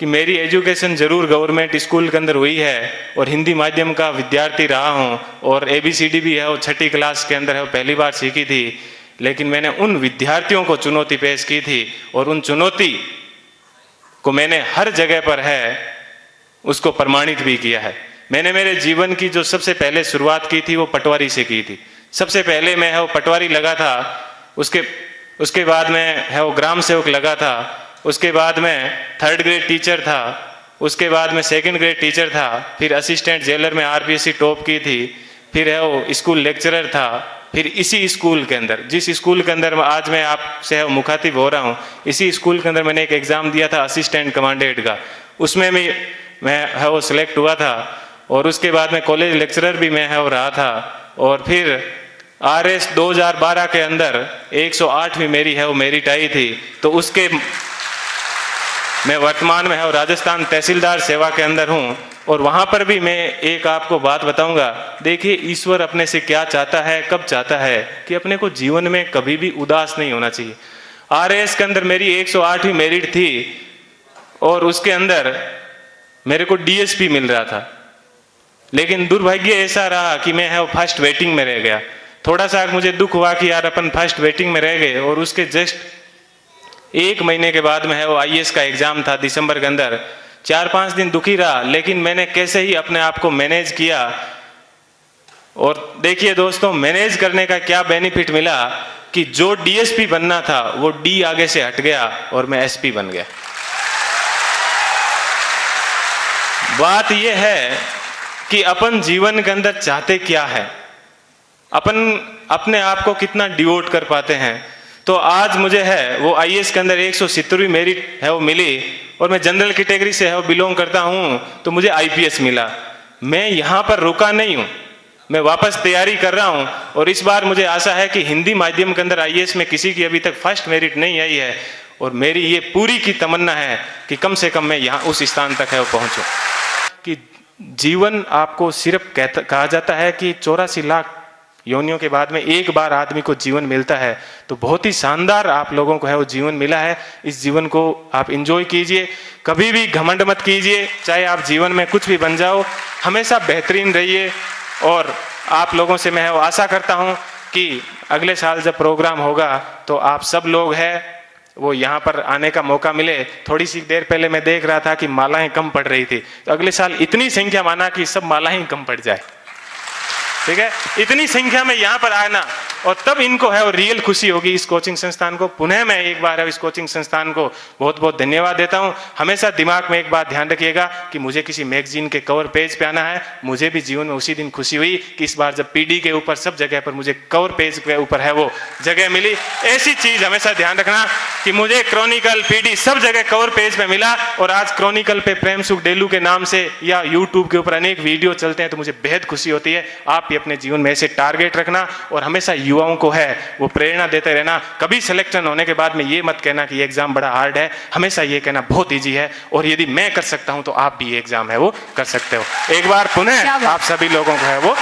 कि मेरी एजुकेशन ज़रूर गवर्नमेंट स्कूल के अंदर हुई है और हिंदी माध्यम का विद्यार्थी रहा हूँ और ABCD भी है वो 6ठी क्लास के अंदर है वो पहली बार सीखी थी। लेकिन मैंने उन विद्यार्थियों को चुनौती पेश की थी और उन चुनौती को मैंने हर जगह पर है उसको प्रमाणित भी किया है। मैंने मेरे जीवन की जो सबसे पहले शुरुआत की थी वो पटवारी से की थी। सबसे पहले मैं है वो पटवारी लगा था, उसके बाद में है वो ग्राम सेवक लगा था, उसके बाद में 3rd ग्रेड टीचर था, उसके बाद में 2nd ग्रेड टीचर था, फिर असिस्टेंट जेलर में RPSC टॉप की थी, फिर है वो स्कूल लेक्चरर था, फिर इसी स्कूल के अंदर जिस स्कूल के अंदर आज मैं आपसे मुखातिब हो रहा हूँ, इसी स्कूल के अंदर मैंने एक एग्ज़ाम दिया था असिस्टेंट कमांडेंट का, उसमें भी मैं है वो सिलेक्ट हुआ था। और उसके बाद में कॉलेज लेक्चरर भी मैं है वो रहा था। और फिर RS 2012 के अंदर 108वीं मेरी है वो मेरिट आई थी। तो उसके मैं वर्तमान में है वो राजस्थान तहसीलदार सेवा के अंदर हूँ। और वहाँ पर भी मैं एक आपको बात बताऊंगा, देखिए ईश्वर अपने से क्या चाहता है, कब चाहता है कि अपने को जीवन में कभी भी उदास नहीं होना चाहिए। RS के अंदर मेरी 108वीं मेरिट थी और उसके अंदर मेरे को DSP मिल रहा था, लेकिन दुर्भाग्य ऐसा रहा कि मैं है वो फर्स्ट वेटिंग में रह गया। थोड़ा सा मुझे दुख हुआ कि यार अपन फर्स्ट वेटिंग में रह गए। और उसके जस्ट 1 महीने के बाद में है वो IAS का एग्जाम था दिसंबर के अंदर। 4-5 दिन दुखी रहा, लेकिन मैंने कैसे ही अपने आप को मैनेज किया। और देखिए दोस्तों, मैनेज करने का क्या बेनिफिट मिला कि जो DSP बनना था वो D आगे से हट गया और मैं SP बन गया। बात यह है कि अपन जीवन के अंदर चाहते क्या है, अपन अपने आप को कितना डिवोट कर पाते हैं। तो आज मुझे है वो IAS के अंदर 170वीं मेरिट है वो मिली और मैं जनरल कैटेगरी से है वो बिलोंग करता हूँ, तो मुझे IPS मिला। मैं यहाँ पर रुका नहीं हूँ, मैं वापस तैयारी कर रहा हूँ। और इस बार मुझे आशा है कि हिंदी माध्यम के अंदर IAS में किसी की अभी तक फर्स्ट मेरिट नहीं आई है और मेरी ये पूरी की तमन्ना है कि कम से कम मैं यहाँ उस स्थान तक है वो पहुँचूँ। कि जीवन आपको सिर्फ कहा जाता है कि 84 लाख योनियों के बाद में एक बार आदमी को जीवन मिलता है, तो बहुत ही शानदार आप लोगों को है वो जीवन मिला है। इस जीवन को आप एंजॉय कीजिए, कभी भी घमंड मत कीजिए। चाहे आप जीवन में कुछ भी बन जाओ, हमेशा बेहतरीन रहिए। और आप लोगों से मैं आशा करता हूं कि अगले साल जब प्रोग्राम होगा तो आप सब लोग हैं वो यहाँ पर आने का मौका मिले। थोड़ी सी देर पहले मैं देख रहा था कि मालाएं कम पड़ रही थी, तो अगले साल इतनी संख्या माना कि सब मालाएं कम पड़ जाए, ठीक है। इतनी संख्या में यहाँ पर आना और तब इनको है वो रियल खुशी होगी। इस कोचिंग संस्थान को पुनः मैं एक बार है इस कोचिंग संस्थान को बहुत बहुत धन्यवाद देता हूँ। हमेशा दिमाग में एक बात ध्यान रखिएगा कि मुझे किसी मैगजीन के कवर पेज पे आना है। मुझे भी जीवन में उसी दिन खुशी हुई कि इस बार जब PD के ऊपर सब जगह पर मुझे कवर पेज के ऊपर है वो जगह मिली। ऐसी चीज हमेशा ध्यान रखना कि मुझे क्रॉनिकल PD सब जगह कवर पेज पे मिला। और आज क्रॉनिकल पे प्रेम सुख डेलू के नाम से या यूट्यूब के ऊपर अनेक वीडियो चलते हैं, तो मुझे बेहद खुशी होती है। आप भी अपने जीवन में ऐसे टारगेट रखना और हमेशा युवाओं को है वो प्रेरणा देते रहना। कभी सिलेक्शन होने के बाद में ये मत कहना कि ये एग्जाम बड़ा हार्ड है, हमेशा ये कहना बहुत इजी है और यदि मैं कर सकता हूं तो आप भी ये एग्जाम है वो कर सकते हो। एक बार पुनः आप सभी लोगों को है वो